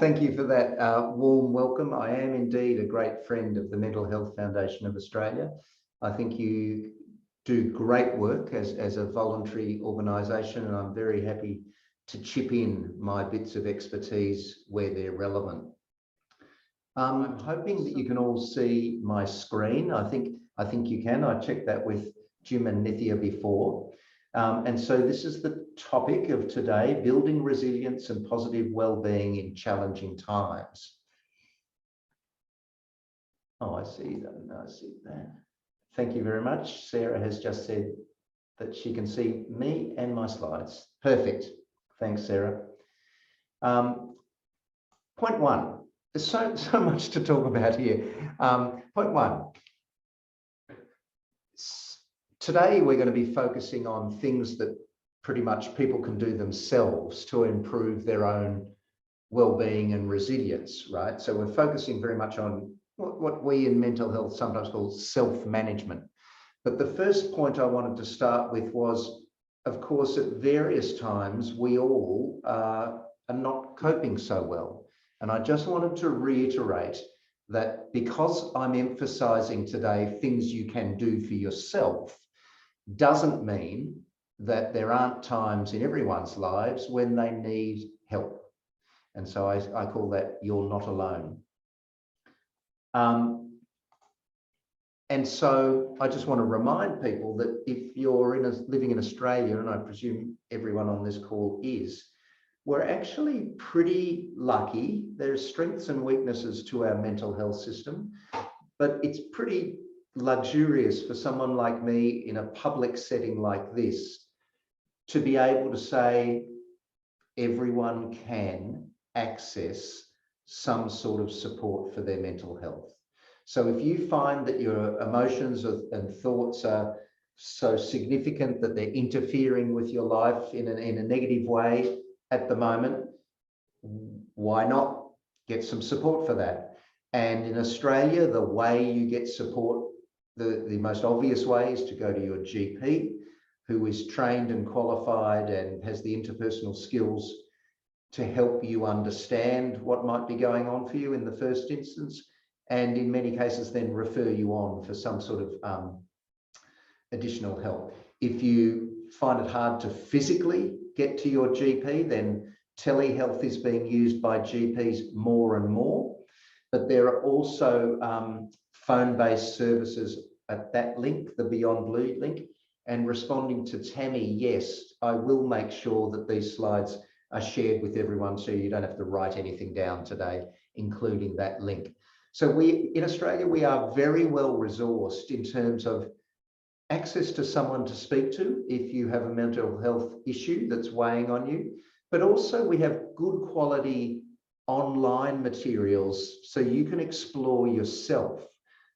Thank you for that warm welcome. I am indeed a great friend of the Mental Health Foundation of Australia. I think you do great work as a voluntary organisation, and I'm very happy to chip in my bits of expertise where they're relevant. I'm hoping that you can all see my screen. I think you can. I checked that with Jim and Nithya before. And so this is the topic of today: building resilience and positive well-being in challenging times. Oh, I see that. No, I see that. Thank you very much. Sarah has just said that she can see me and my slides. Perfect. Thanks, Sarah. Point one. There's so much to talk about here. Point one. Today, we're going to be focusing on things that pretty much people can do themselves to improve their own well-being and resilience, right? So we're focusing very much on what we in mental health sometimes call self-management. But the first point I wanted to start with was, of course, at various times, we all are not coping so well. And I just wanted to reiterate that because I'm emphasizing today things you can do for yourself, doesn't mean that there aren't times in everyone's lives when they need help. And so I call that "you're not alone." And so I just want to remind people that if you're living in Australia, and I presume everyone on this call is, we're actually pretty lucky. There's strengths and weaknesses to our mental health system, but it's pretty luxurious for someone like me in a public setting like this to be able to say everyone can access some sort of support for their mental health. So if you find that your emotions and thoughts are so significant that they're interfering with your life in a negative way at the moment, why not get some support for that? And in Australia, the way you get support, the most obvious way is to go to your GP, who is trained and qualified and has the interpersonal skills to help you understand what might be going on for you in the first instance, and in many cases then refer you on for some sort of additional help. If you find it hard to physically get to your GP, then telehealth is being used by GPs more and more, but there are also phone-based services at that link, the Beyond Blue link. And responding to Tammy, yes, I will make sure that these slides are shared with everyone so you don't have to write anything down today, including that link. So in Australia, we are very well resourced in terms of access to someone to speak to if you have a mental health issue that's weighing on you, but also we have good quality online materials so you can explore yourself.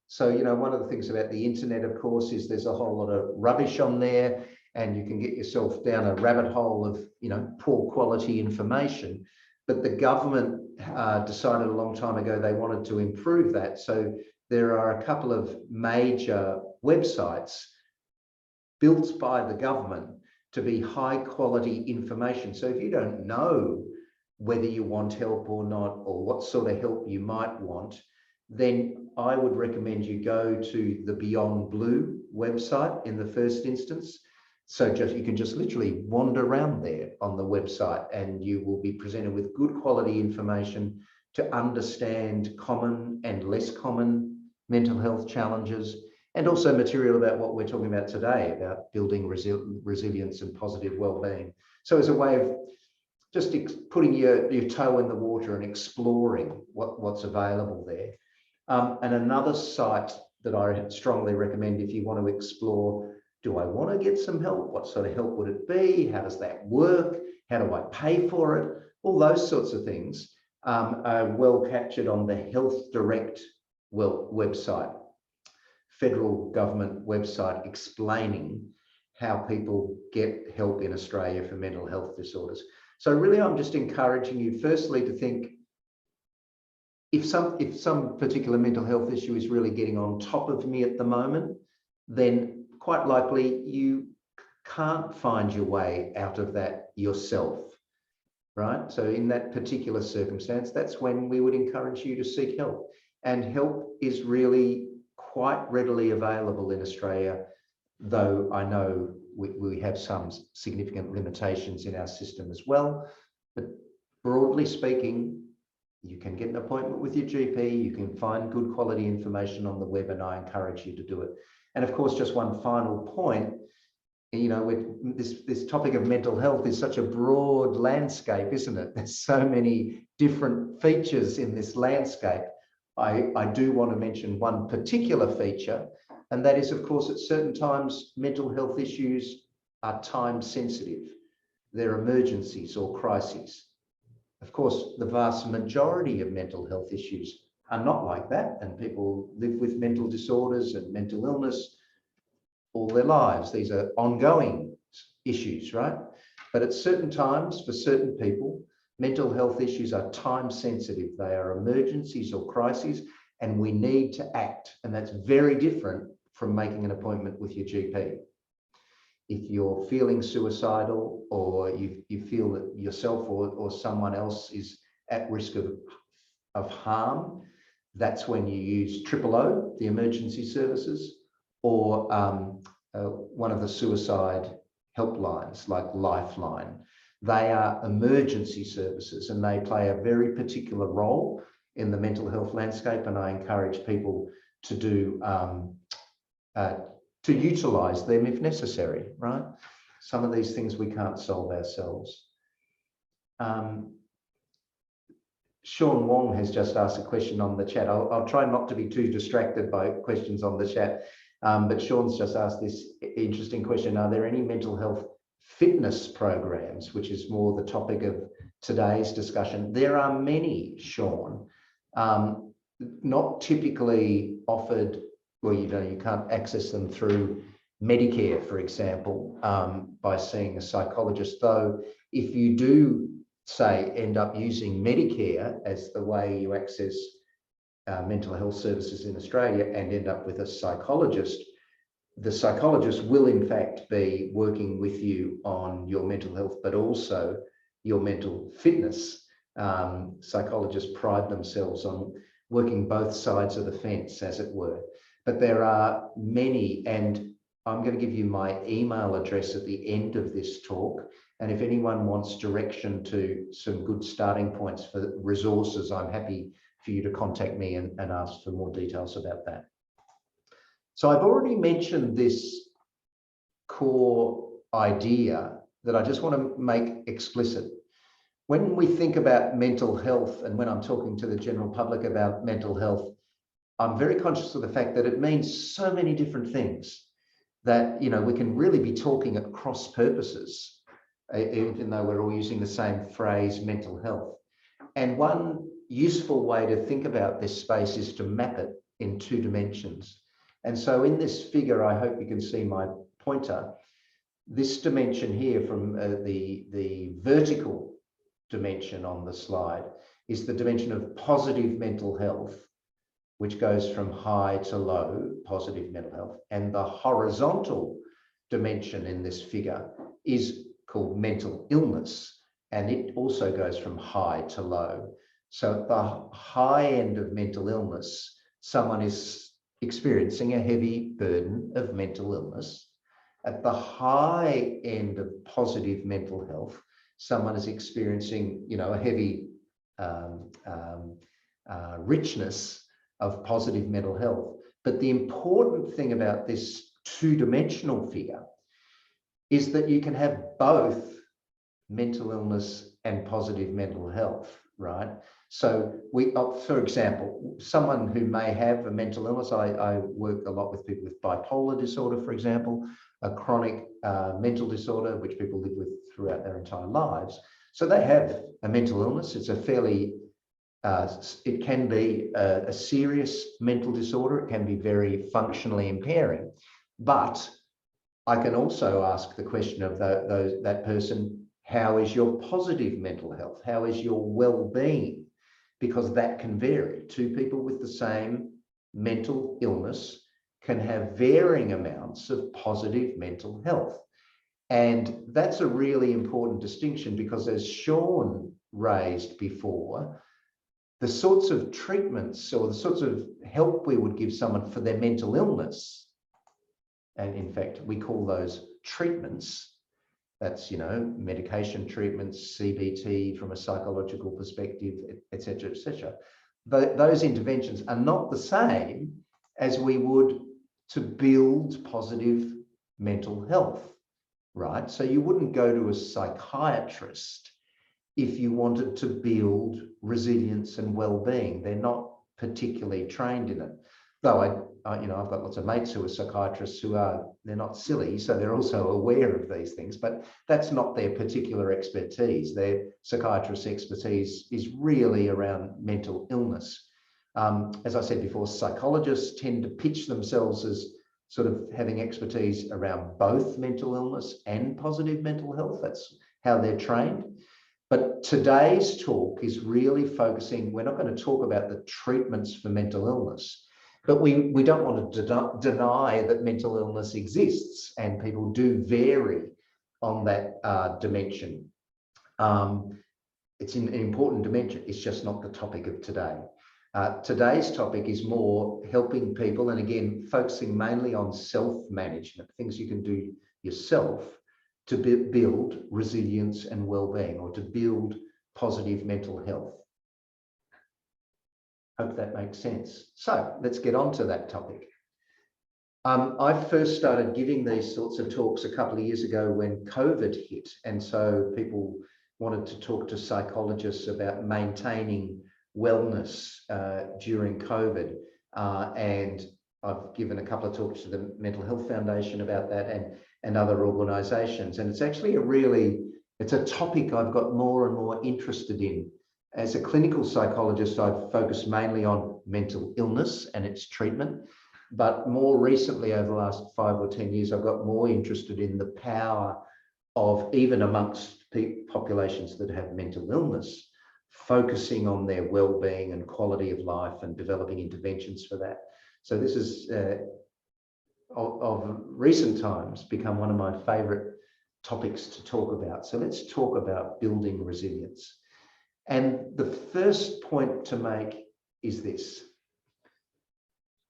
So, you know, one of the things about the internet, of course, is there's a whole lot of rubbish on there, and you can get yourself down a rabbit hole of, you know, poor quality information. But the government decided a long time ago they wanted to improve that. So there are a couple of major websites built by the government to be high quality information. So if you don't know whether you want help or not, or what sort of help you might want, then I would recommend you go to the Beyond Blue website in the first instance. So you can just literally wander around there on the website and you will be presented with good quality information to understand common and less common mental health challenges, and also material about what we're talking about today, about building resilience and positive well-being. So as a way of just putting your toe in the water and exploring what's available there. And another site that I strongly recommend if you want to explore, do I want to get some help? What sort of help would it be? How does that work? How do I pay for it? All those sorts of things are well captured on the Health Direct website, federal government website, explaining how people get help in Australia for mental health disorders. So really, I'm just encouraging you, firstly, to think, if some particular mental health issue is really getting on top of me at the moment, then quite likely you can't find your way out of that yourself. right? So in that particular circumstance, that's when we would encourage you to seek help. And help is really quite readily available in Australia, though I know we have some significant limitations in our system as well. But broadly speaking, you can get an appointment with your GP, you can find good quality information on the web, and I encourage you to do it. And of course, just one final point, you know, this topic of mental health is such a broad landscape, isn't it? There's so many different features in this landscape. I do want to mention one particular feature, and that is, of course, at certain times, mental health issues are time sensitive. They're emergencies or crises. Of course, the vast majority of mental health issues are not like that, and people live with mental disorders and mental illness all their lives. These are ongoing issues, right? But at certain times, for certain people, mental health issues are time sensitive. They are emergencies or crises, and we need to act. And that's very different from making an appointment with your GP. If you're feeling suicidal, or you feel that yourself or someone else is at risk of harm, that's when you use 000, the emergency services, or one of the suicide helplines like Lifeline. They are emergency services, and they play a very particular role in the mental health landscape. And I encourage people to do to utilise them if necessary, right? Some of these things we can't solve ourselves. Sean Wong has just asked a question on the chat. I'll try not to be too distracted by questions on the chat, but Sean's just asked this interesting question. Are there any mental health fitness programs, which is more the topic of today's discussion? There are many, Sean, not typically offered. Well, you can't access them through Medicare, for example, by seeing a psychologist. Though, if you do, say, end up using Medicare as the way you access mental health services in Australia and end up with a psychologist, the psychologist will in fact be working with you on your mental health, but also your mental fitness. Psychologists pride themselves on working both sides of the fence, as it were. But there are many, and I'm going to give you my email address at the end of this talk. And if anyone wants direction to some good starting points for resources, I'm happy for you to contact me and ask for more details about that. So I've already mentioned this core idea that I just want to make explicit. When we think about mental health, and when I'm talking to the general public about mental health, I'm very conscious of the fact that it means so many different things that, you know, we can really be talking at cross purposes, even though we're all using the same phrase, mental health. And one useful way to think about this space is to map it in 2 dimensions. And so in this figure, I hope you can see my pointer. This dimension here from the vertical dimension on the slide is the dimension of positive mental health, which goes from high to low, positive mental health. And the horizontal dimension in this figure is called mental illness, and it also goes from high to low. So at the high end of mental illness, someone is experiencing a heavy burden of mental illness. At the high end of positive mental health, someone is experiencing, you know, a heavy richness of positive mental health. But the important thing about this 2-dimensional figure is that you can have both mental illness and positive mental health, right? So for example, someone who may have a mental illness, I work a lot with people with bipolar disorder, for example, a chronic mental disorder, which people live with throughout their entire lives. So they have a mental illness. It's a fairly it can be a serious mental disorder. It can be very functionally impairing. But I can also ask the question of that person, how is your positive mental health? How is your well-being? Because that can vary. 2 people with the same mental illness can have varying amounts of positive mental health. And that's a really important distinction because, as Sean raised before, the sorts of treatments or the sorts of help we would give someone for their mental illness, and in fact, we call those treatments. That's, you know, medication treatments, CBT from a psychological perspective, etc., etc. Those interventions are not the same as we would to build positive mental health, right? So you wouldn't go to a psychiatrist if you wanted to build resilience and well-being. They're not particularly trained in it. Though you know, I've got lots of mates who are psychiatrists they're not silly, so they're also aware of these things, but that's not their particular expertise. Their psychiatrist's expertise is really around mental illness. As I said before, psychologists tend to pitch themselves as sort of having expertise around both mental illness and positive mental health. That's how they're trained. But today's talk is really focusing, we're not going to talk about the treatments for mental illness, but we don't want to deny that mental illness exists, and people do vary on that dimension. It's an important dimension. It's just not the topic of today. Today's topic is more helping people, and again, focusing mainly on self-management, things you can do yourself to build resilience and well-being, or to build positive mental health. Hope that makes sense. So let's get on to that topic. I first started giving these sorts of talks a couple of years ago when COVID hit, and so people wanted to talk to psychologists about maintaining wellness during COVID, and I've given a couple of talks to the Mental Health Foundation about that, and other organisations, and it's actually it's a topic I've got more and more interested in. As a clinical psychologist, I've focused mainly on mental illness and its treatment, but more recently, over the last 5 or 10 years, I've got more interested in the power of, even amongst populations that have mental illness, focusing on their well-being and quality of life and developing interventions for that. So this is, of recent times, become one of my favourite topics to talk about. So let's talk about building resilience. And the first point to make is this.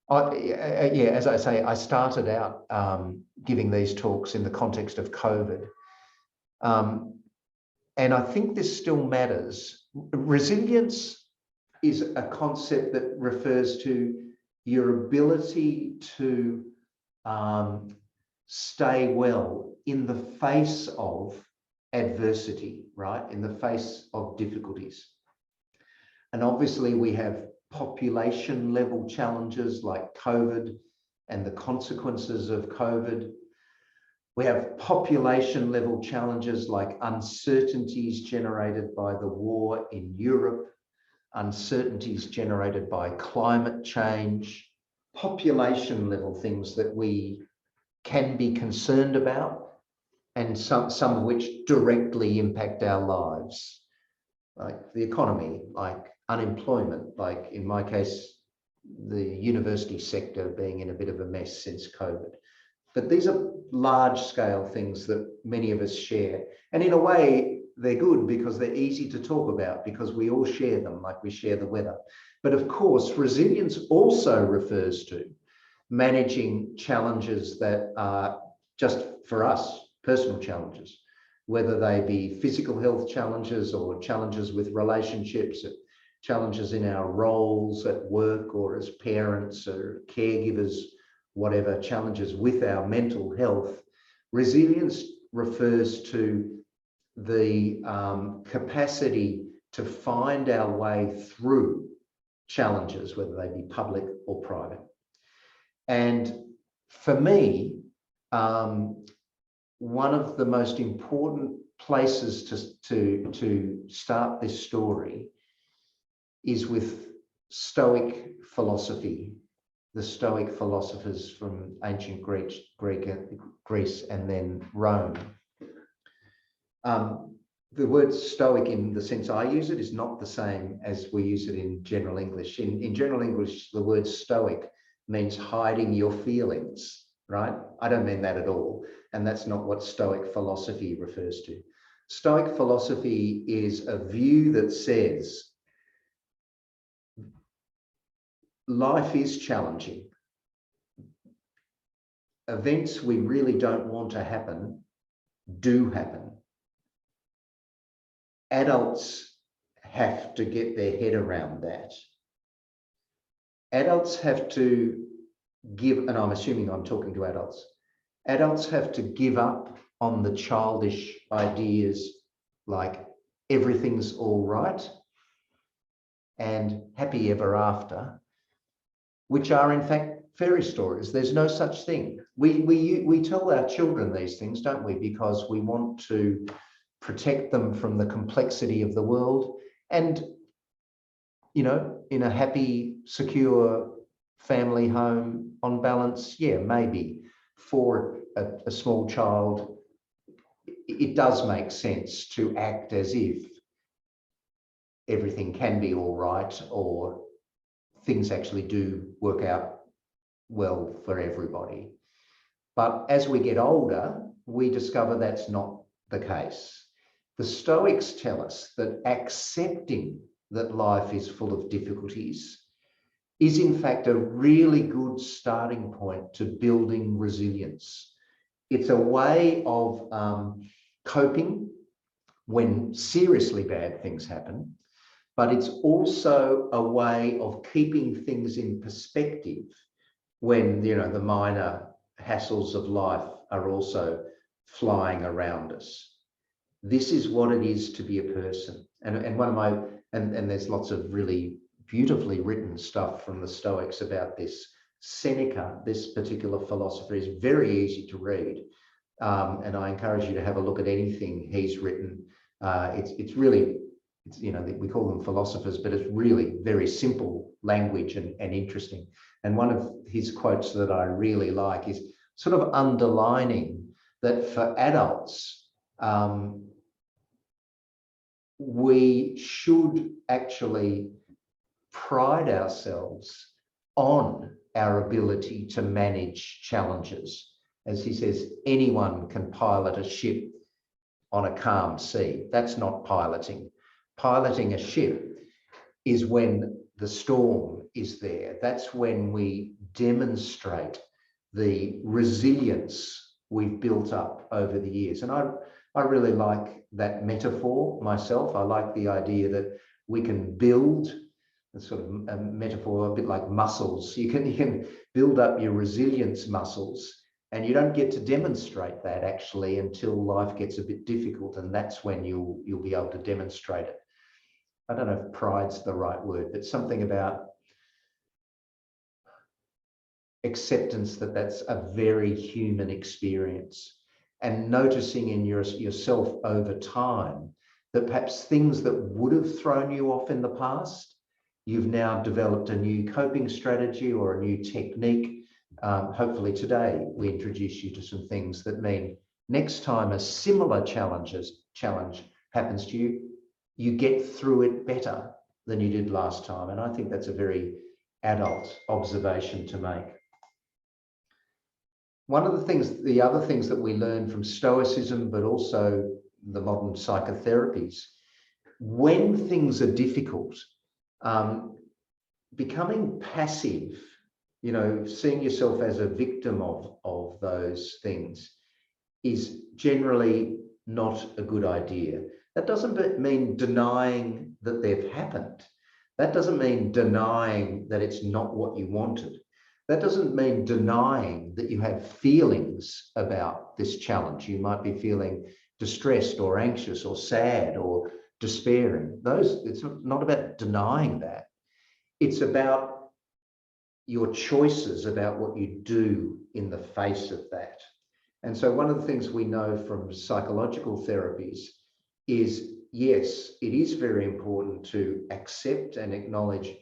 As I say, I started out giving these talks in the context of COVID. And I think this still matters. Resilience is a concept that refers to your ability to stay well in the face of adversity, right? In the face of difficulties. And obviously we have population level challenges like COVID and the consequences of COVID. We have population level challenges like uncertainties generated by the war in Europe, uncertainties generated by climate change, population level things that we can be concerned about, and some of which directly impact our lives, like the economy, like unemployment, like in my case, the university sector being in a bit of a mess since COVID. But these are large scale things that many of us share. And in a way, they're good because they're easy to talk about because we all share them, like we share the weather. But of course, resilience also refers to managing challenges that are just for us, personal challenges, whether they be physical health challenges or challenges with relationships, challenges in our roles at work or as parents or caregivers, whatever, challenges with our mental health. Resilience refers to the capacity to find our way through challenges, whether they be public or private. And for me, one of the most important places to start this story is with Stoic philosophy, the Stoic philosophers from ancient Greece and then Rome. The word Stoic, in the sense I use it, is not the same as we use it in general English. In general English, the word Stoic means hiding your feelings. right? I don't mean that at all. And that's not what Stoic philosophy refers to. Stoic philosophy is a view that says life is challenging. Events we really don't want to happen do happen. Adults have to get their head around that. Adults have to give, and I'm assuming I'm talking to adults, adults have to give up on the childish ideas like everything's all right and happy ever after, which are in fact fairy stories. There's no such thing. We tell our children these things, don't we? Because we want to protect them from the complexity of the world. And, you know, in a happy, secure family home, on balance, yeah, maybe for a small child, it does make sense to act as if everything can be all right, or things actually do work out well for everybody. But as we get older, we discover that's not the case. The Stoics tell us that accepting that life is full of difficulties is in fact a really good starting point to building resilience. It's a way of coping when seriously bad things happen, but it's also a way of keeping things in perspective when, you know, the minor hassles of life are also flying around us. This is what it is to be a person. And one of my, and there's lots of really beautifully written stuff from the Stoics about this. Seneca, this particular philosopher, is very easy to read. And I encourage you to have a look at anything he's written. It's really, you know, we call them philosophers, but it's really very simple language and interesting. And one of his quotes that I really like is sort of underlining that for adults, we should actually pride ourselves on our ability to manage challenges. As he says, anyone can pilot a ship on a calm sea. That's not piloting. Piloting a ship is when the storm is there. That's when we demonstrate the resilience we've built up over the years. And I really like that metaphor myself. I like the idea that we can build a sort of a metaphor, a bit like muscles. You can build up your resilience muscles, and you don't get to demonstrate that actually until life gets a bit difficult, and that's when you'll be able to demonstrate it. I don't know if pride's the right word, but something about acceptance that that's a very human experience, and noticing in yourself over time that perhaps things that would have thrown you off in the past, you've now developed a new coping strategy or a new technique. Hopefully today we introduce you to some things that mean next time a similar challenge happens to you, you get through it better than you did last time. And I think that's a very adult observation to make. One of the other things that we learn from Stoicism, but also the modern psychotherapies, when things are difficult, becoming passive, you know, seeing yourself as a victim of those things is generally not a good idea. That doesn't mean denying that they've happened. That doesn't mean denying that it's not what you wanted. That doesn't mean denying that you have feelings about this challenge. You might be feeling distressed or anxious or sad or despairing. It's not about denying that. It's about your choices about what you do in the face of that. And so one of the things we know from psychological therapies is, yes, it is very important to accept and acknowledge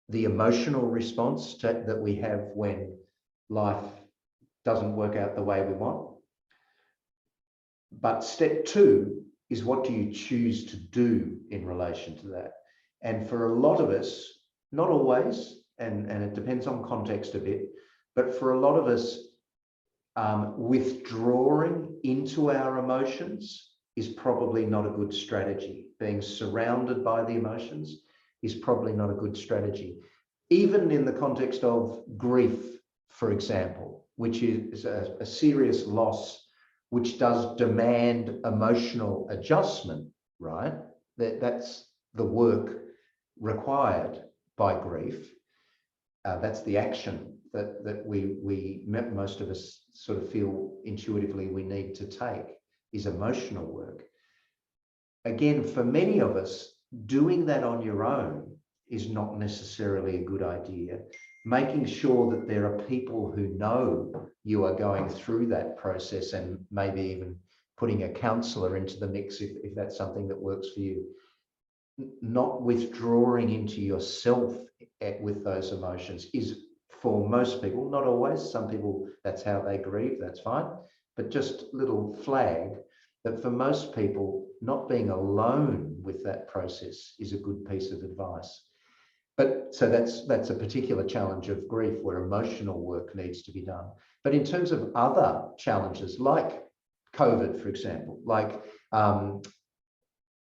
the emotional response that we have when life doesn't work out the way we want. But step two is, what do you choose to do in relation to that? And for a lot of us, not always, and it depends on context a bit, but for a lot of us, withdrawing into our emotions is probably not a good strategy. Being surrounded by the emotions is probably not a good strategy. Even in the context of grief, for example, which is a serious loss, which does demand emotional adjustment, right? That's the work required by grief. That's the action that we most of us sort of feel intuitively we need to take, is emotional work. Again, for many of us, doing that on your own is not necessarily a good idea. Making sure that there are people who know you are going through that process, and maybe even putting a counsellor into the mix if that's something that works for you. Not withdrawing into yourself with those emotions is, for most people, not always, some people that's how they grieve, that's fine, but just little flag that for most people, not being alone with that process is a good piece of advice. But so that's a particular challenge of grief where emotional work needs to be done. But in terms of other challenges like COVID, for example, like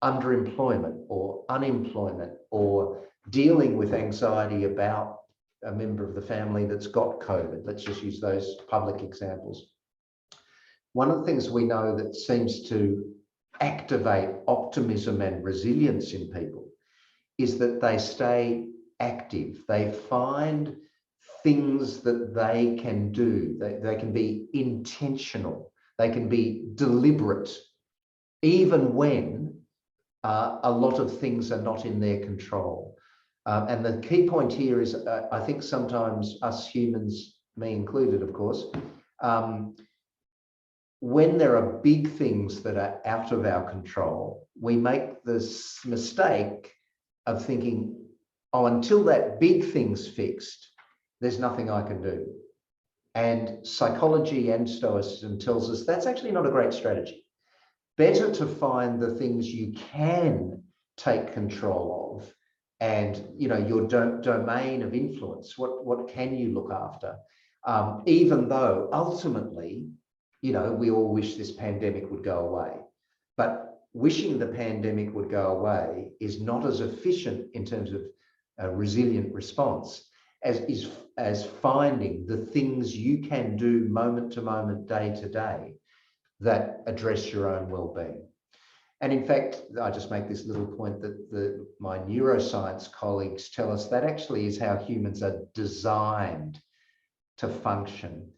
underemployment or unemployment, or dealing with anxiety about a member of the family that's got COVID. Let's just use those public examples. One of the things we know that seems to activate optimism and resilience in people is that they stay active. They find things that they can do. They can be intentional. They can be deliberate, even when a lot of things are not in their control. And the key point here is, I think sometimes us humans, me included, of course, when there are big things that are out of our control, we make this mistake of thinking, oh, until that big thing's fixed, there's nothing I can do. And psychology and Stoicism tells us that's actually not a great strategy. Better to find the things you can take control of, and your domain of influence. What can you look after? Even though ultimately, we all wish this pandemic would go away, but wishing the pandemic would go away is not as efficient in terms of a resilient response as finding the things you can do moment to moment, day to day, that address your own well-being. And in fact, I just make this little point that my neuroscience colleagues tell us that actually is how humans are designed to function.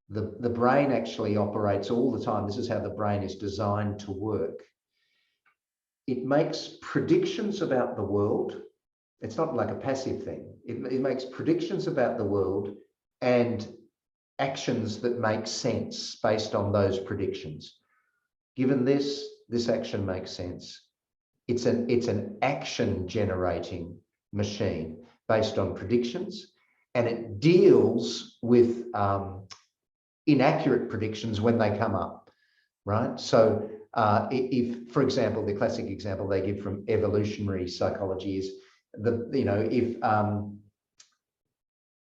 The brain actually operates all the time. This is how the brain is designed to work. It makes predictions about the world. It's not like a passive thing. It makes predictions about the world and actions that make sense based on those predictions. Given this action makes sense. It's an action generating machine based on predictions, and it deals with inaccurate predictions when they come up, right? So if, for example, the classic example they give from evolutionary psychology is if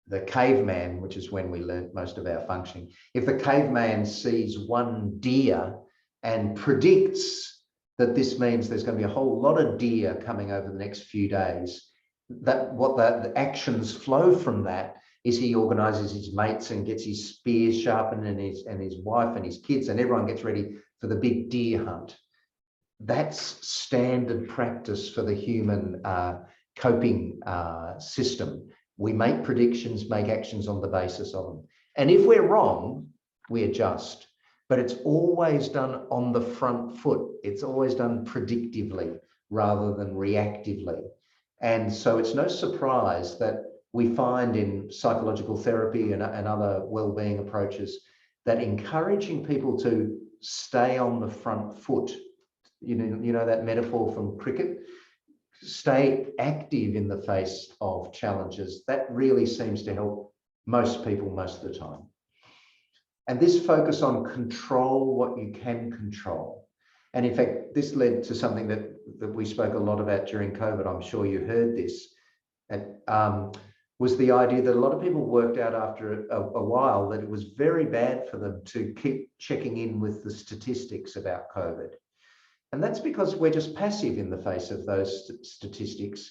the caveman, which is when we learned most of our functioning, if the caveman sees one deer and predicts that this means there's going to be a whole lot of deer coming over the next few days, the actions flow from that is he organizes his mates and gets his spears sharpened, and his wife and his kids, and everyone gets ready for the big deer hunt. That's standard practice for the human coping system. We make predictions, make actions on the basis of them. And if we're wrong, we adjust. But it's always done on the front foot. It's always done predictively rather than reactively. And so it's no surprise that we find in psychological therapy and other well-being approaches that encouraging people to stay on the front foot, you know that metaphor from cricket, stay active in the face of challenges, that really seems to help most people most of the time. And this focus on control what you can control. And in fact, this led to something that we spoke a lot about during COVID. I'm sure you heard this. was the idea that a lot of people worked out after a while that it was very bad for them to keep checking in with the statistics about COVID. And that's because we're just passive in the face of those statistics.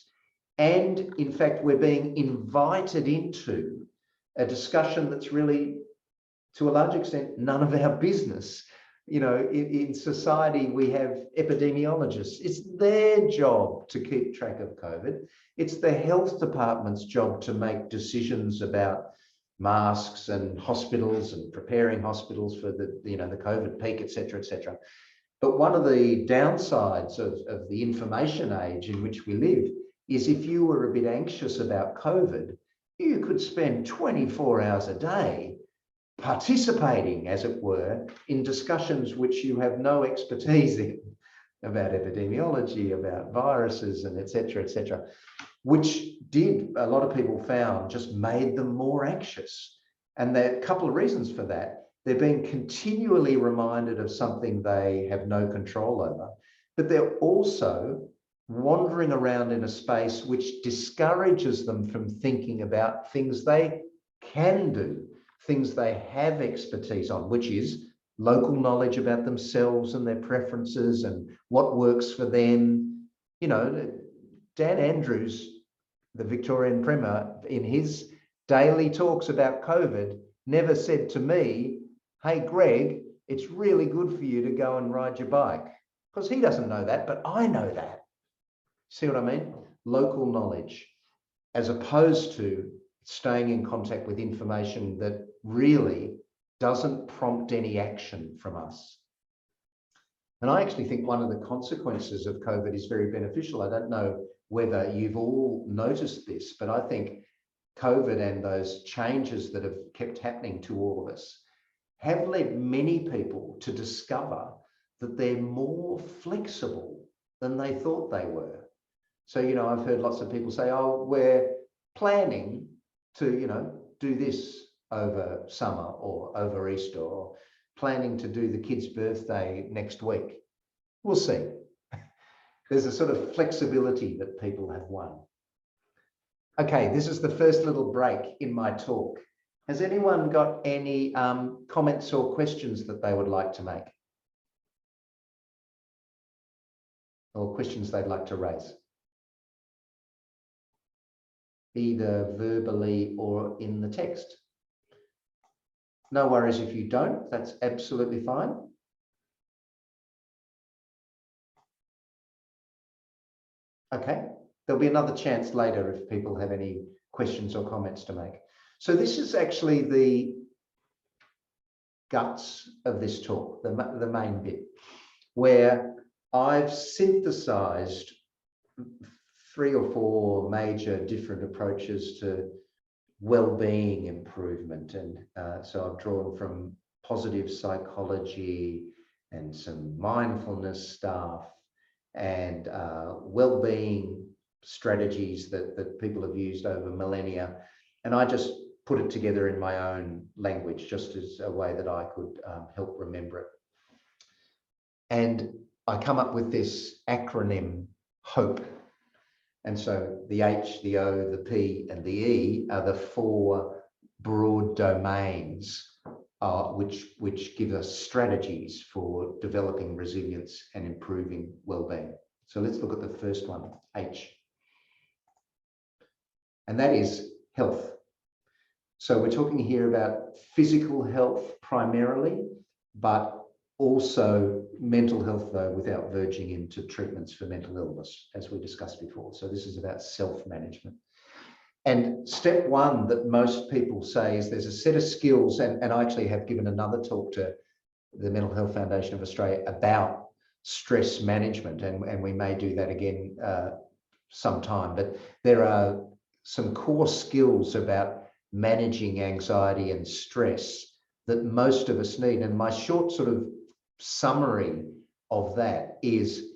And in fact, we're being invited into a discussion that's really, to a large extent, none of our business. You know, in society, we have epidemiologists. It's their job to keep track of COVID. It's the health department's job to make decisions about masks and hospitals and preparing hospitals for the, you know, the COVID peak, et cetera, et cetera. But one of the downsides of the information age in which we live is if you were a bit anxious about COVID, you could spend 24 hours a day participating, as it were, in discussions which you have no expertise in, about epidemiology, about viruses, and et cetera, which a lot of people found just made them more anxious. And there are a couple of reasons for that. They're being continually reminded of something they have no control over, but they're also wandering around in a space which discourages them from thinking about things they can do, things they have expertise on, which is local knowledge about themselves and their preferences and what works for them. You know, Dan Andrews, the Victorian Premier, in his daily talks about COVID, never said to me, "Hey, Greg, it's really good for you to go and ride your bike," because he doesn't know that, but I know that. See what I mean? Local knowledge, as opposed to staying in contact with information that really doesn't prompt any action from us. And I actually think one of the consequences of COVID is very beneficial. I don't know whether you've all noticed this, but I think COVID and those changes that have kept happening to all of us have led many people to discover that they're more flexible than they thought they were. So, you know, I've heard lots of people say, "Oh, we're planning to, you know, do this over summer or over Easter, or planning to do the kid's birthday next week." We'll see. There's a sort of flexibility that people have won. Okay, this is the first little break in my talk. Has anyone got any comments or questions that they would like to make? Or questions they'd like to raise? Either verbally or in the text. No worries if you don't, that's absolutely fine. Okay, there'll be another chance later if people have any questions or comments to make. So this is actually the guts of this talk, the main bit, where I've synthesized 3 or 4 major different approaches to well-being improvement. And so I've drawn from positive psychology and some mindfulness stuff and well-being strategies that people have used over millennia. And I just put it together in my own language, just as a way that I could help remember it. And I come up with this acronym, HOPE. And so the H, the O, the P, and the E are the 4 broad domains which give us strategies for developing resilience and improving well-being. So let's look at the first one, H. And that is health. So we're talking here about physical health primarily, but also mental health, though, without verging into treatments for mental illness, as we discussed before. So this is about self-management. And step 1 that most people say is there's a set of skills, and I actually have given another talk to the Mental Health Foundation of Australia about stress management, and we may do that again sometime. But there are some core skills about managing anxiety and stress that most of us need. And my short sort of summary of that is,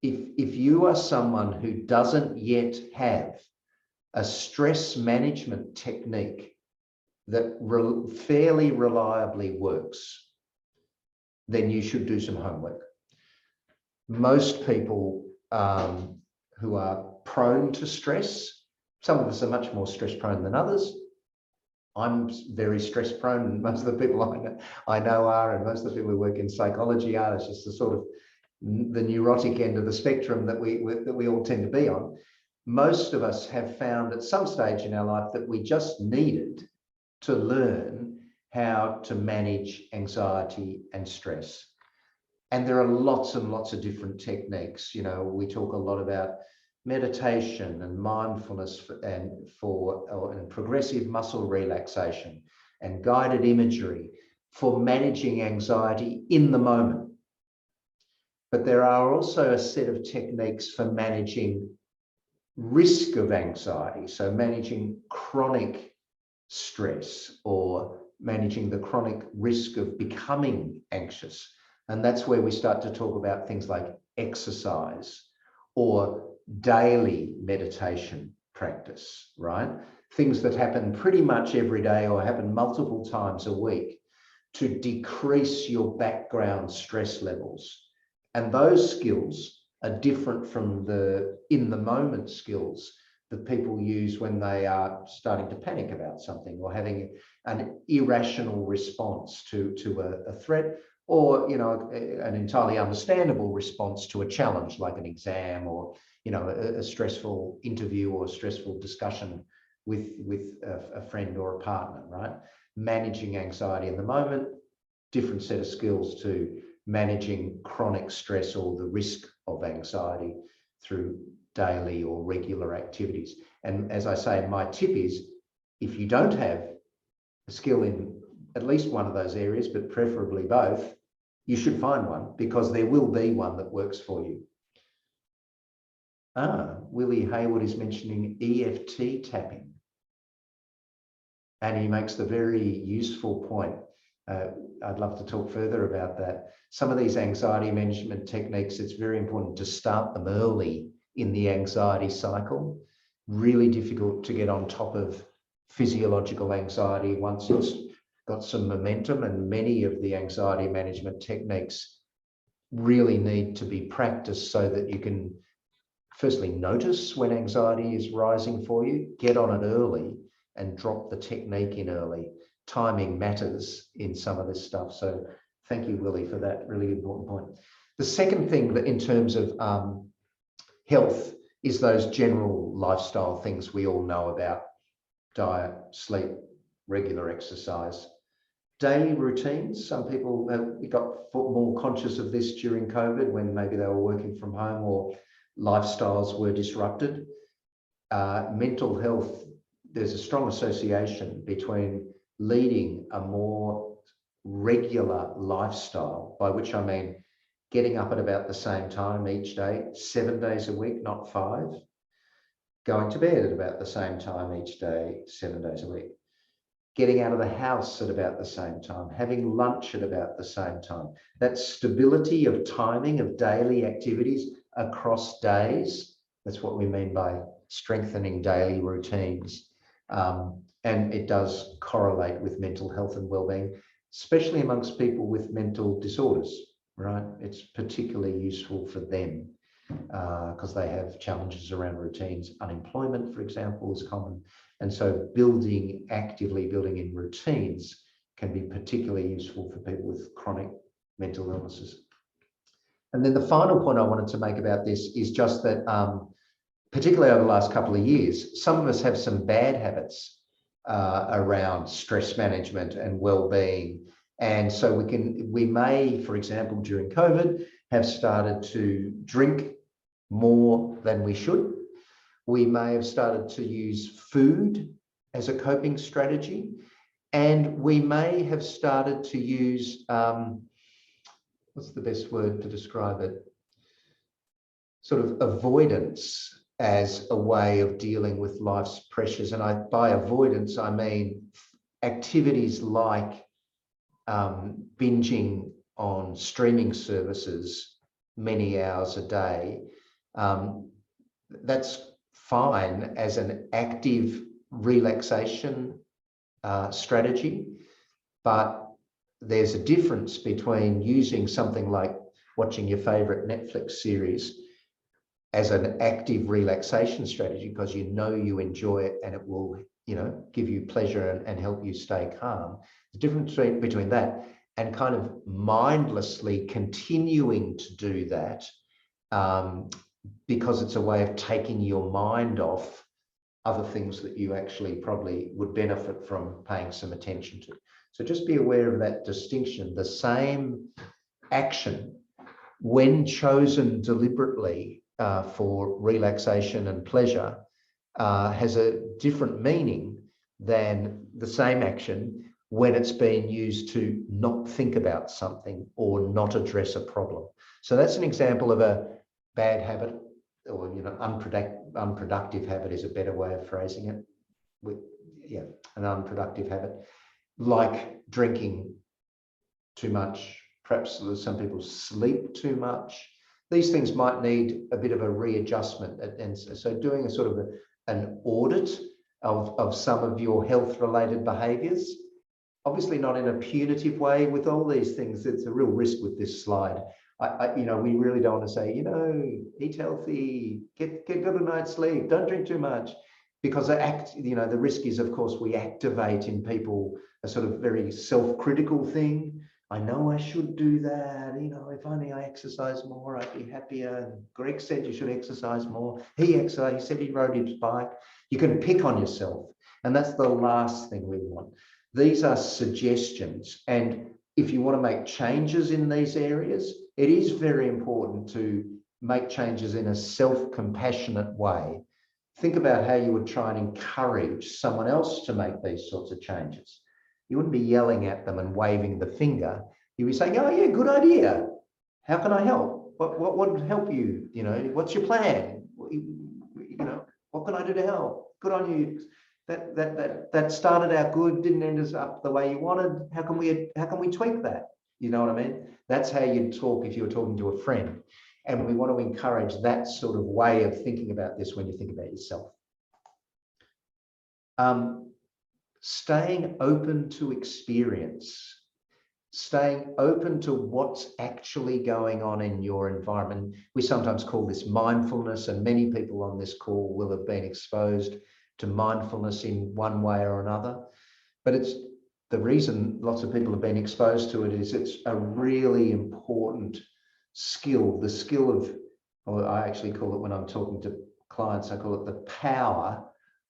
if you are someone who doesn't yet have a stress management technique that fairly reliably works, then you should do some homework. Most people who are prone to stress, Some of us are much more stress prone than others. I'm very stress prone, and most of the people I know are, and most of the people who work in psychology are. It's just the sort of the neurotic end of the spectrum that we all tend to be on. Most of us have found at some stage in our life that we just needed to learn how to manage anxiety and stress. And there are lots and lots of different techniques. You know, we talk a lot about meditation and mindfulness and progressive muscle relaxation and guided imagery for managing anxiety in the moment. But there are also a set of techniques for managing risk of anxiety, so managing chronic stress or managing the chronic risk of becoming anxious. And that's where we start to talk about things like exercise or daily meditation practice, right? Things that happen pretty much every day or happen multiple times a week to decrease your background stress levels. And those skills are different from the in-the-moment skills that people use when they are starting to panic about something or having an irrational response to a threat, or, you know, an entirely understandable response to a challenge like an exam or, you know, a stressful interview or a stressful discussion with a friend or a partner, right? Managing anxiety in the moment, different set of skills to managing chronic stress or the risk of anxiety through daily or regular activities. And as I say, my tip is, if you don't have a skill in at least one of those areas, but preferably both, you should find one, because there will be one that works for you. Willie Hayward is mentioning EFT tapping. And he makes the very useful point. I'd love to talk further about that. Some of these anxiety management techniques, it's very important to start them early in the anxiety cycle. Really difficult to get on top of physiological anxiety once it's got some momentum, and many of the anxiety management techniques really need to be practiced so that you can firstly notice when anxiety is rising for you, get on it early and drop the technique in early. Timing matters in some of this stuff. So thank you, Willie, for that really important point. The second thing that in terms of health is those general lifestyle things we all know about: diet, sleep, regular exercise. Daily routines. Some people got more conscious of this during COVID when maybe they were working from home or lifestyles were disrupted. Mental health, there's a strong association between leading a more regular lifestyle, by which I mean getting up at about the same time each day, 7 days a week, not 5. Going to bed at about the same time each day, 7 days a week. Getting out of the house at about the same time, having lunch at about the same time. That stability of timing of daily activities across days, that's what we mean by strengthening daily routines. And it does correlate with mental health and well-being, especially amongst people with mental disorders, right? It's particularly useful for them because they have challenges around routines. Unemployment, for example, is common. And so actively building in routines can be particularly useful for people with chronic mental illnesses. And then the final point I wanted to make about this is just that, particularly over the last couple of years, some of us have some bad habits around stress management and well-being. And so we may, for example, during COVID, have started to drink more than we should. We may have started to use food as a coping strategy. And we may have started to use, what's the best word to describe it? Sort of avoidance as a way of dealing with life's pressures. And by avoidance, I mean activities like binging on streaming services many hours a day. That's fine as an active relaxation strategy, but there's a difference between using something like watching your favorite Netflix series as an active relaxation strategy because you know you enjoy it and it will, give you pleasure and help you stay calm. The difference between that and kind of mindlessly continuing to do that because it's a way of taking your mind off other things that you actually probably would benefit from paying some attention to. So just be aware of that distinction. The same action, when chosen deliberately for relaxation and pleasure, has a different meaning than the same action when it's being used to not think about something or not address a problem. So that's an example of a bad habit, or unproductive habit is a better way of phrasing it. An unproductive habit, like drinking too much. Perhaps some people sleep too much. These things might need a bit of a readjustment, and so doing a sort of an audit of some of your health-related behaviours. Obviously not in a punitive way with all these things. It's a real risk with this slide. We really don't want to say, eat healthy, get good a night's sleep, don't drink too much, because the risk is, of course, we activate in people a sort of very self-critical thing. I know I should do that. If only I exercise more, I'd be happier. And Greg said you should exercise more. He exercised. He said he rode his bike. You can pick on yourself, and that's the last thing we want. These are suggestions, and if you want to make changes in these areas, it is very important to make changes in a self-compassionate way. Think about how you would try and encourage someone else to make these sorts of changes. You wouldn't be yelling at them and waving the finger. You'd be saying, oh yeah, good idea. How can I help? What would help you? What's your plan? What can I do to help? Good on you. That started out good, didn't end up the way you wanted. How can we tweak that? You know what I mean? That's how you'd talk if you were talking to a friend. And we want to encourage that sort of way of thinking about this when you think about yourself. Staying open to experience, staying open to what's actually going on in your environment. We sometimes call this mindfulness, and many people on this call will have been exposed to mindfulness in one way or another. But it's the reason lots of people have been exposed to it is it's a really important skill, the skill of, or I actually call it when I'm talking to clients, I call it the power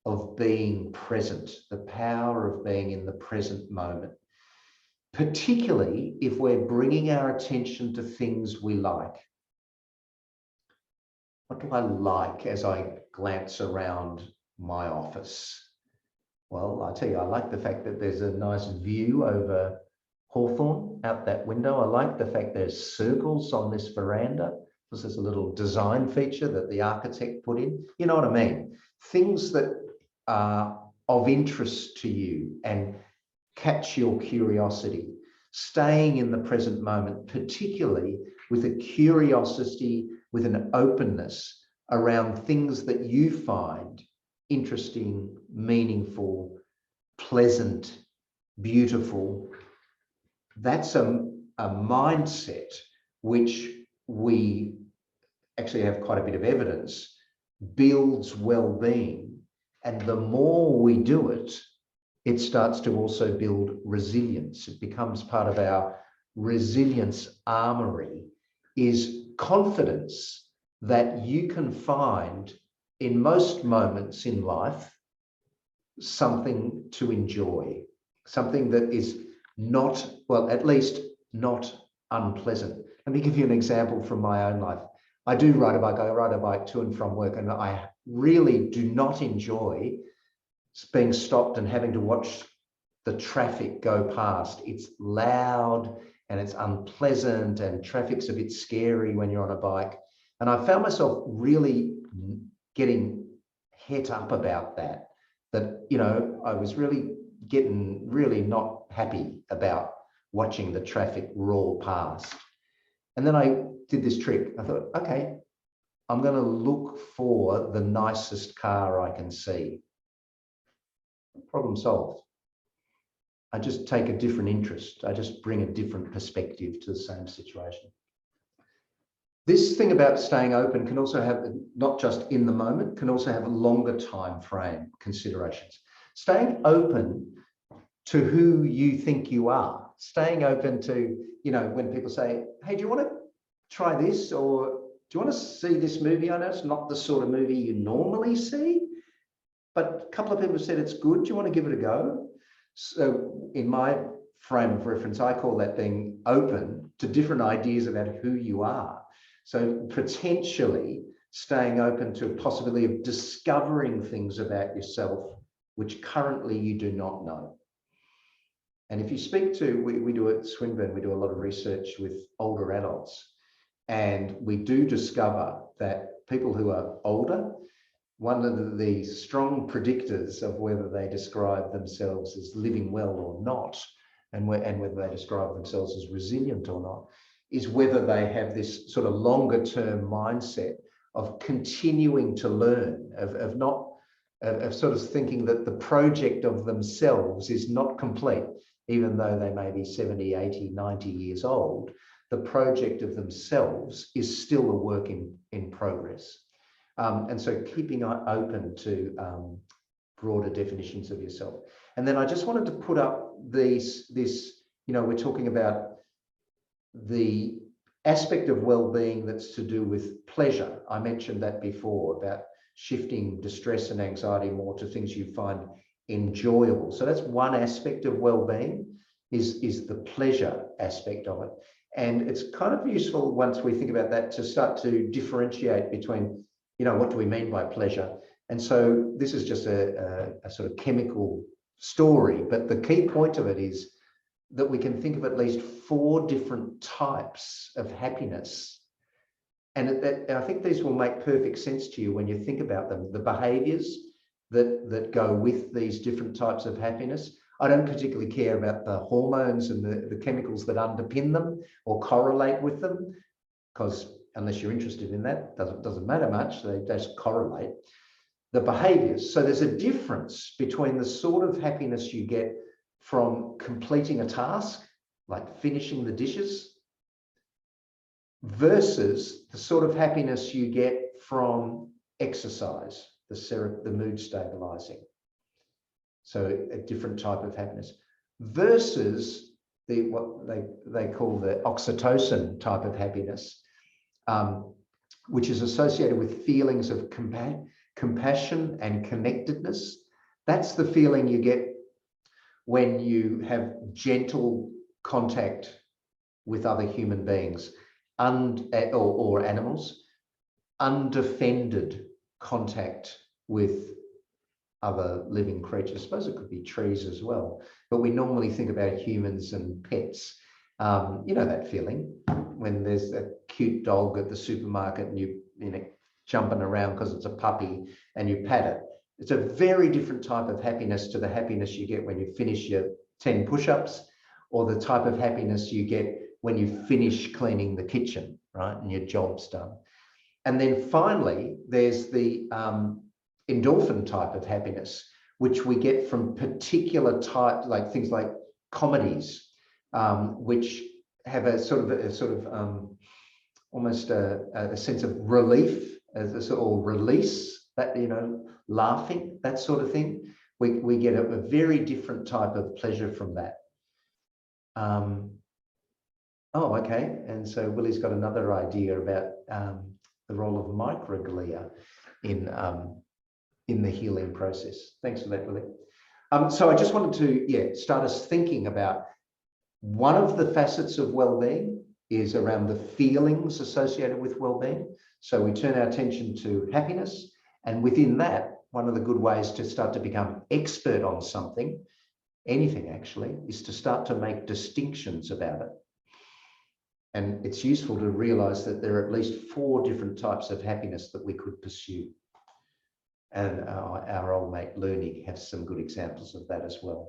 of being present, the power of being in the present moment, particularly if we're bringing our attention to things we like. What do I like as I glance around my office? Well, I tell you, I like the fact that there's a nice view over Hawthorne out that window. I like the fact there's circles on this veranda. This is a little design feature that the architect put in. You know what I mean? Things that are of interest to you and catch your curiosity. Staying in the present moment, particularly with a curiosity, with an openness around things that you find interesting, meaningful, pleasant, beautiful. That's a mindset which we actually have quite a bit of evidence builds well-being. And the more we do it, it starts to also build resilience. It becomes part of our resilience armory, is confidence that you can find in most moments in life something to enjoy, something that is not, well, at least not unpleasant. Let me give you an example from my own life. I do ride a bike. I ride a bike to and from work, and I really do not enjoy being stopped and having to watch the traffic go past. It's loud and it's unpleasant, and traffic's a bit scary when you're on a bike. And I found myself really getting het up about that, I was really getting really not happy about watching the traffic roar past. And then I did this trick. I thought, okay, I'm going to look for the nicest car I can see. Problem solved. I just take a different interest. I just bring a different perspective to the same situation. this thing about staying open can also have, not just in the moment, can also have a longer time frame considerations. Staying open to who you think you are, staying open to, you know, when people say, hey, do you want to try this? Or do you want to see this movie? I know it's not the sort of movie you normally see, but a couple of people have said it's good. Do you want to give it a go? So in my frame of reference, I call that being open to different ideas about who you are. So potentially staying open to a possibility of discovering things about yourself which currently you do not know. And if you speak to, we do at Swinburne, we do a lot of research with older adults, and we do discover that people who are older, one of the strong predictors of whether they describe themselves as living well or not, and whether they describe themselves as resilient or not, is whether they have this sort of longer term mindset of continuing to learn, of sort of thinking that the project of themselves is not complete, even though they may be 70, 80, 90 years old. The project of themselves is still a work in progress. And so keeping open to broader definitions of yourself. And then I just wanted to put up this, you know, we're talking about the aspect of well-being that's to do with pleasure. I mentioned that before, about shifting distress and anxiety more to things you find enjoyable. So that's one aspect of well-being, is the pleasure aspect of it. And it's kind of useful once we think about that to start to differentiate between, you know, what do we mean by pleasure? And so this is just a sort of chemical story, but the key point of it is that we can think of at least 4 different types of happiness. And I think these will make perfect sense to you when you think about them, the behaviors that go with these different types of happiness. I don't particularly care about the hormones and the chemicals that underpin them or correlate with them, because unless you're interested in that, doesn't matter much. They just correlate. The behaviors. So there's a difference between the sort of happiness you get from completing a task, like finishing the dishes, versus the sort of happiness you get from exercise, the mood stabilizing. So a different type of happiness, versus what they call the oxytocin type of happiness, which is associated with feelings of compassion and connectedness. That's the feeling you get when you have gentle contact with other human beings or animals, undefended contact with other living creatures. I suppose it could be trees as well, but we normally think about humans and pets. You know that feeling when there's a cute dog at the supermarket and you know, jumping around because it's a puppy and you pat it. It's a very different type of happiness to the happiness you get when you finish your 10 push-ups, or the type of happiness you get when you finish cleaning the kitchen, right, and your job's done. And then finally, there's the endorphin type of happiness, which we get from particular type, like things like comedies, which have a sort of almost a sense of relief, or release, that, you know, laughing, that sort of thing. We get a very different type of pleasure from that. Oh, okay. And so Willie's got another idea about the role of microglia in the healing process. Thanks for that, Willie. So I just wanted to, start us thinking about one of the facets of well-being is around the feelings associated with well-being. So we turn our attention to happiness, and within that, one of the good ways to start to become expert on something, anything actually, is to start to make distinctions about it. And it's useful to realize that there are at least 4 different types of happiness that we could pursue. And our old mate Lunig has some good examples of that as well.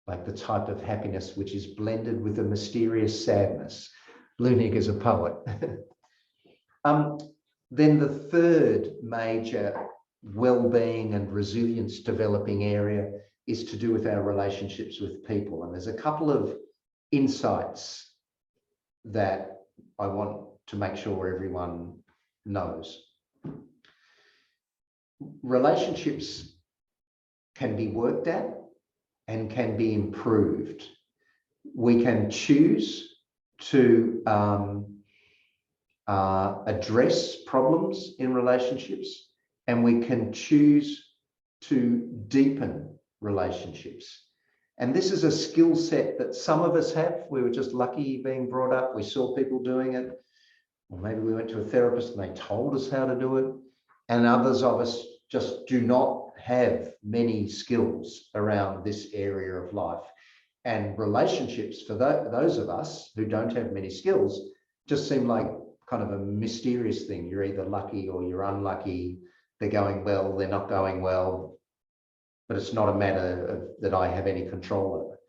Like the type of happiness which is blended with a mysterious sadness. Lunig is a poet. Then the third major well-being and resilience developing area is to do with our relationships with people. And there's a couple of insights that I want to make sure everyone knows. Relationships can be worked at and can be improved. We can choose to address problems in relationships, and we can choose to deepen relationships. And this is a skill set that some of us have. We were just lucky being brought up. We saw people doing it. Or maybe we went to a therapist and they told us how to do it. And others of us just do not have many skills around this area of life. And relationships, for those of us who don't have many skills, just seem like kind of a mysterious thing. You're either lucky or you're unlucky. They're going well, they're not going well, but it's not a matter that I have any control over.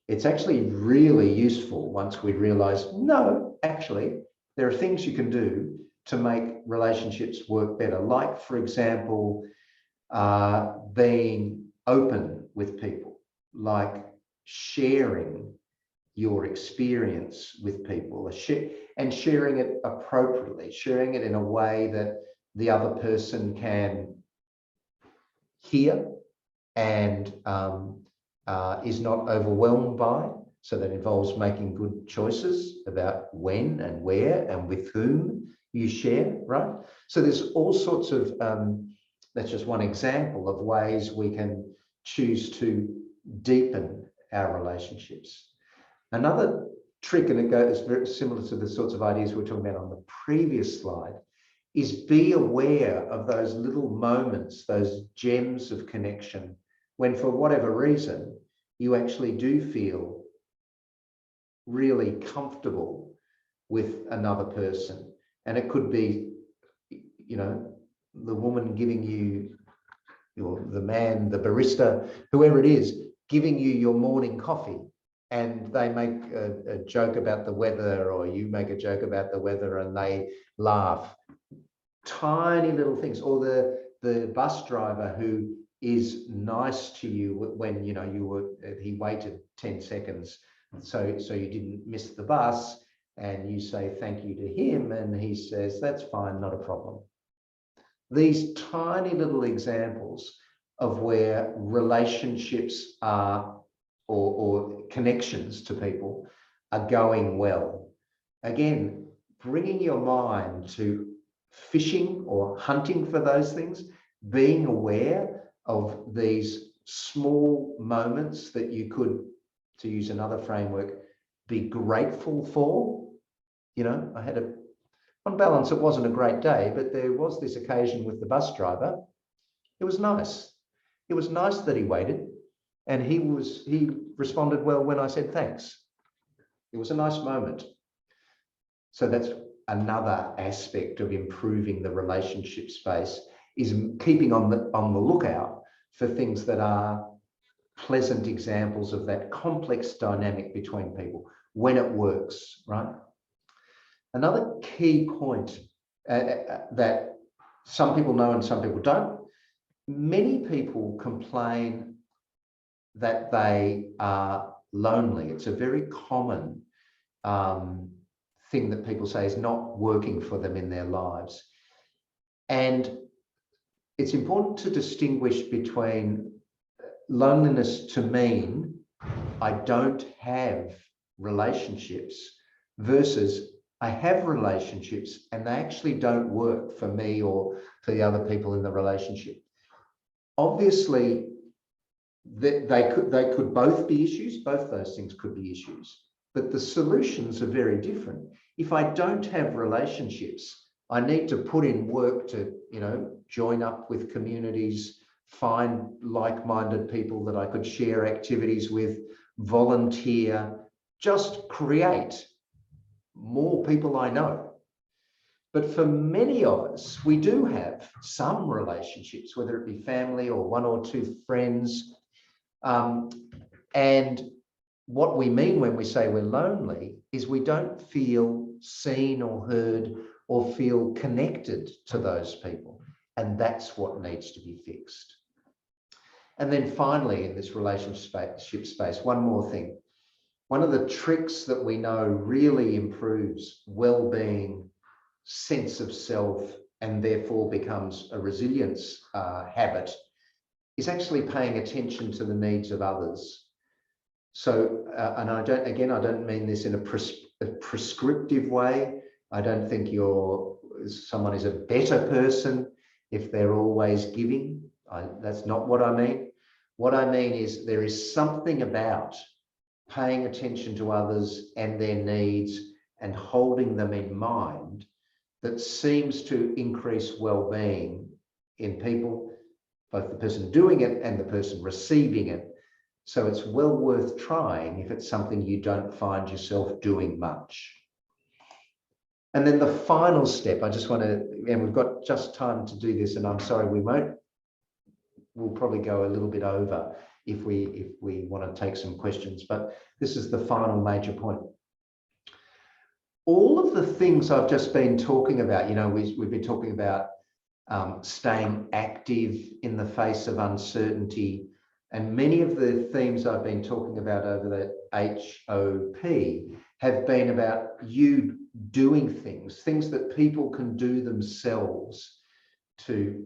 It's actually really useful once we realize, no, actually, there are things you can do to make relationships work better. Like, for example, being open with people, like sharing your experience with people, and sharing it appropriately, sharing it in a way that the other person can hear and is not overwhelmed by. So that involves making good choices about when and where and with whom you share, right? So there's all sorts of, that's just one example of ways we can choose to deepen our relationships. Another trick, and it goes very similar to the sorts of ideas we were talking about on the previous slide, is be aware of those little moments, those gems of connection, when for whatever reason, you actually do feel really comfortable with another person. And it could be, you know, the woman giving you, or the man, the barista, whoever it is, giving you your morning coffee, and they make a joke about the weather, or you make a joke about the weather and they laugh. Tiny little things. Or the bus driver who is nice to you when, you know, he waited 10 seconds so you didn't miss the bus, and you say thank you to him and he says, that's fine, not a problem. These tiny little examples of where relationships are, or connections to people are going well. Again, bringing your mind to fishing or hunting for those things, being aware of these small moments that you could, to use another framework, be grateful for. You know, I had on balance, it wasn't a great day, but there was this occasion with the bus driver. It was nice. It was nice that he waited, and he responded well when I said thanks. It was a nice moment. So that's another aspect of improving the relationship space, is keeping on the lookout for things that are pleasant examples of that complex dynamic between people when it works, right? Another key point that some people know and some people don't, many people complain that they are lonely. It's a very common thing that people say is not working for them in their lives. And it's important to distinguish between loneliness to mean I don't have relationships versus I have relationships and they actually don't work for me or for the other people in the relationship. Obviously, they could both be issues. Both those things could be issues, but the solutions are very different. If I don't have relationships, I need to put in work to, you know, join up with communities, find like-minded people that I could share activities with, volunteer, just create more people I know. But for many of us, we do have some relationships, whether it be family or one or two friends. And what we mean when we say we're lonely is we don't feel seen or heard or feel connected to those people. And that's what needs to be fixed. And then finally, in this relationship space, one more thing. One of the tricks that we know really improves well-being sense of self and therefore becomes a resilience habit is actually paying attention to the needs of others. So, and I don't mean this in a prescriptive way. I don't think someone is a better person if they're always giving. That's not what I mean. What I mean is there is something about paying attention to others and their needs and holding them in mind that seems to increase well-being in people, both the person doing it and the person receiving it. So it's well worth trying if it's something you don't find yourself doing much. And then the final step, I just want to, and we've got just time to do this, and I'm sorry, we'll probably go a little bit over if we want to take some questions, but this is the final major point. All of the things I've just been talking about, we've been talking about staying active in the face of uncertainty, and many of the themes I've been talking about over the HOP have been about you doing things that people can do themselves to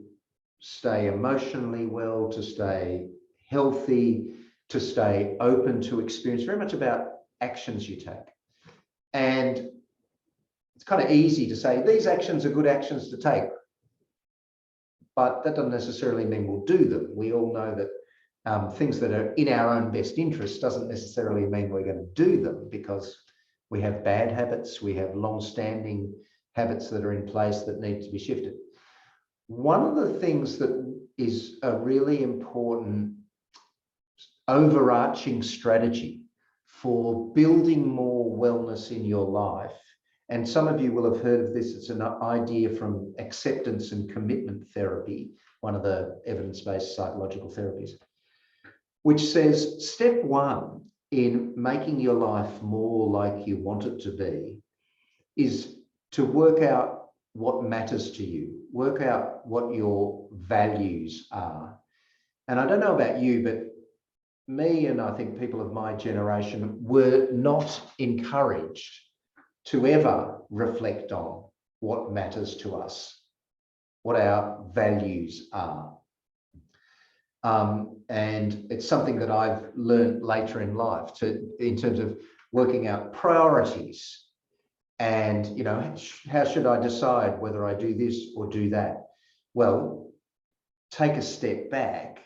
stay emotionally well, to stay healthy, to stay open to experience, very much about actions you take. And it's kind of easy to say these actions are good actions to take, but that doesn't necessarily mean we'll do them. We all know that things that are in our own best interest doesn't necessarily mean we're going to do them, because we have bad habits, we have long-standing habits that are in place that need to be shifted. One of the things that is a really important overarching strategy for building more wellness in your life, and some of you will have heard of this, it's an idea from acceptance and commitment therapy, one of the evidence-based psychological therapies, which says step one in making your life more like you want it to be is to work out what matters to you, work out what your values are. And I don't know about you, but me and I think people of my generation were not encouraged to ever reflect on what matters to us, what our values are. And it's something that I've learned later in life in terms of working out priorities and, how should I decide whether I do this or do that? Well, take a step back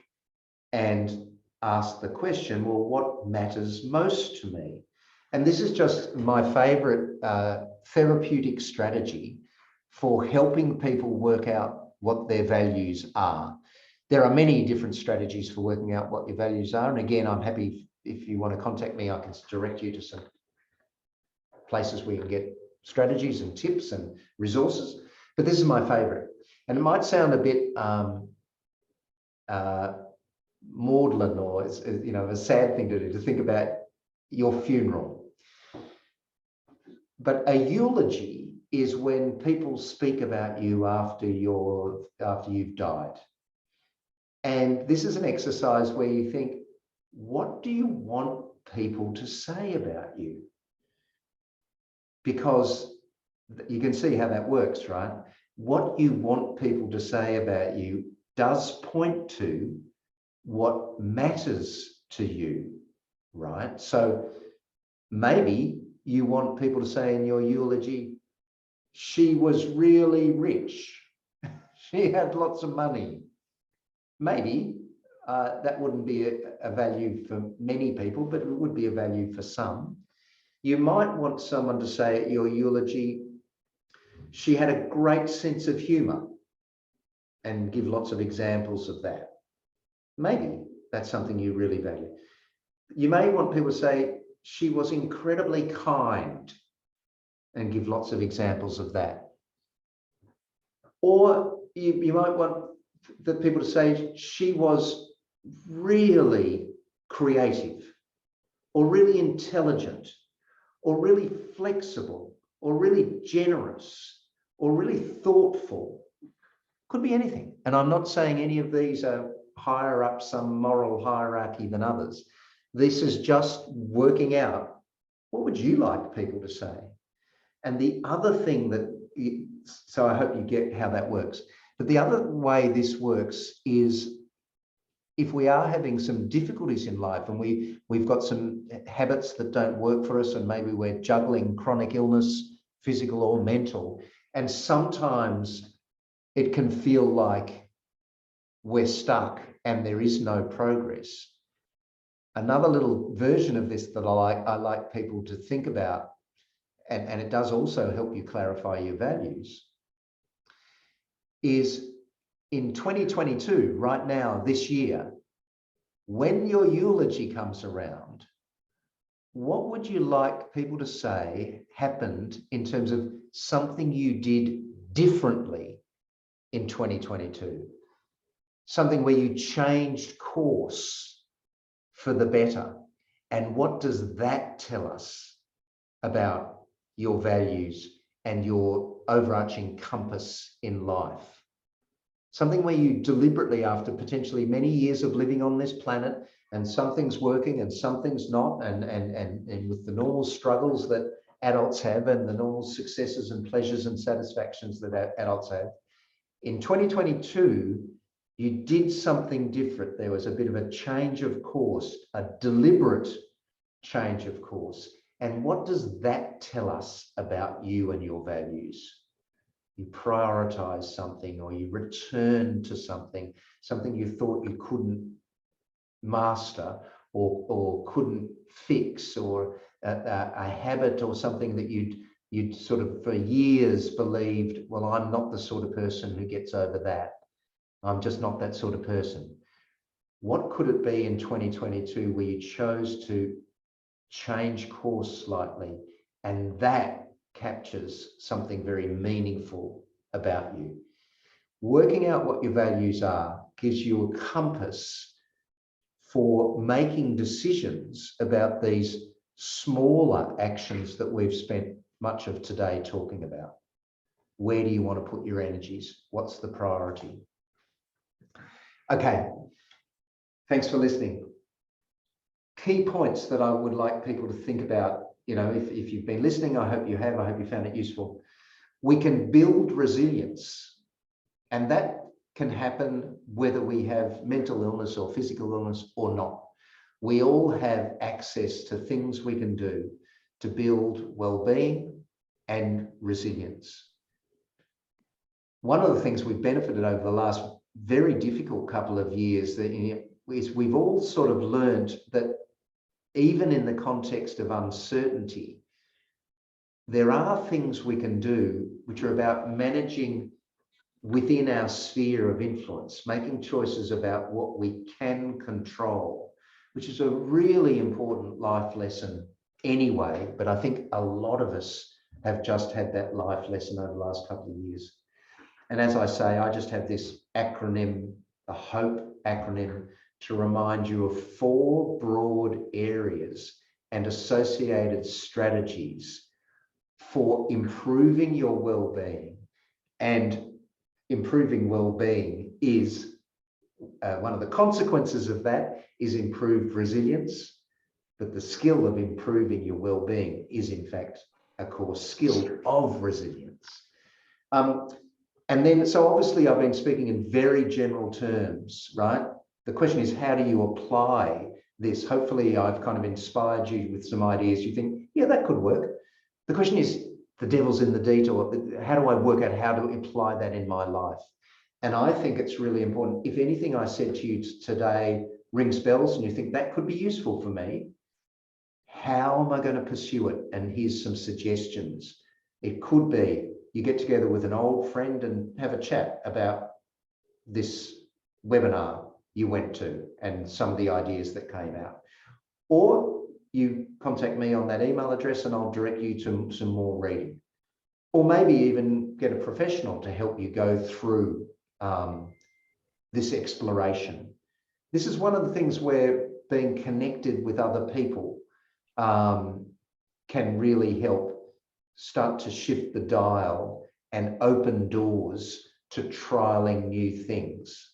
and ask the question, well, what matters most to me? And this is just my favorite therapeutic strategy for helping people work out what their values are. There are many different strategies for working out what your values are. And again, I'm happy if you want to contact me, I can direct you to some places where you can get strategies and tips and resources. But this is my favorite. And it might sound a bit maudlin or a sad thing to do, to think about your funeral. But a eulogy is when people speak about you after you've died. And this is an exercise where you think, what do you want people to say about you? Because you can see how that works, right? What you want people to say about you does point to what matters to you, right? So maybe you want people to say in your eulogy, she was really rich. She had lots of money. Maybe that wouldn't be a value for many people, but it would be a value for some. You might want someone to say at your eulogy, she had a great sense of humor, and give lots of examples of that. Maybe that's something you really value. You may want people to say, she was incredibly kind, and give lots of examples of that. Or you might want the people to say, she was really creative, or really intelligent, or really flexible, or really generous, or really thoughtful. Could be anything. And I'm not saying any of these are higher up some moral hierarchy than others. This is just working out, what would you like people to say? And the other thing that so I hope you get how that works. But the other way this works is if we are having some difficulties in life and we've got some habits that don't work for us, and maybe we're juggling chronic illness, physical or mental, and sometimes it can feel like we're stuck and there is no progress. Another little version of this that I like people to think about, and it does also help you clarify your values, is in 2022, right now, this year, when your eulogy comes around, what would you like people to say happened in terms of something you did differently in 2022? Something where you changed course for the better. And what does that tell us about your values and your overarching compass in life? Something where you deliberately, after potentially many years of living on this planet, and something's working and something's not, and with the normal struggles that adults have and the normal successes and pleasures and satisfactions that adults have, in 2022, you did something different. There was a bit of a change of course, a deliberate change of course. And what does that tell us about you and your values? You prioritize something, or you return to something you thought you couldn't master or couldn't fix, or a habit or something that you'd sort of for years believed, well, I'm not the sort of person who gets over that. I'm just not that sort of person. What could it be in 2022 where you chose to change course slightly, and that captures something very meaningful about you? Working out what your values are gives you a compass for making decisions about these smaller actions that we've spent much of today talking about. Where do you want to put your energies? What's the priority? Okay, thanks for listening. Key points that I would like people to think about, if you've been listening, I hope you have, I hope you found it useful. We can build resilience, and that can happen whether we have mental illness or physical illness or not. We all have access to things we can do to build well-being and resilience. One of the things we've benefited over the last very difficult couple of years is we've all sort of learned that even in the context of uncertainty, there are things we can do which are about managing within our sphere of influence, making choices about what we can control, which is a really important life lesson anyway, but I think a lot of us have just had that life lesson over the last couple of years. And as I say, I just have this acronym, the HOPE acronym, to remind you of 4 broad areas and associated strategies for improving your well-being. And improving well-being is, one of the consequences of that is improved resilience, but the skill of improving your well-being is in fact a core skill of resilience. And then, so obviously I've been speaking in very general terms, right? The question is, how do you apply this? Hopefully I've kind of inspired you with some ideas. You think, yeah, that could work. The question is, the devil's in the detail. How do I work out how to apply that in my life? And I think it's really important. If anything I said to you today rings bells and you think that could be useful for me, how am I going to pursue it? And here's some suggestions. It could be you get together with an old friend and have a chat about this webinar you went to and some of the ideas that came out. Or you contact me on that email address and I'll direct you to some more reading. Or maybe even get a professional to help you go through this exploration. This is one of the things where being connected with other people can really help start to shift the dial and open doors to trialing new things.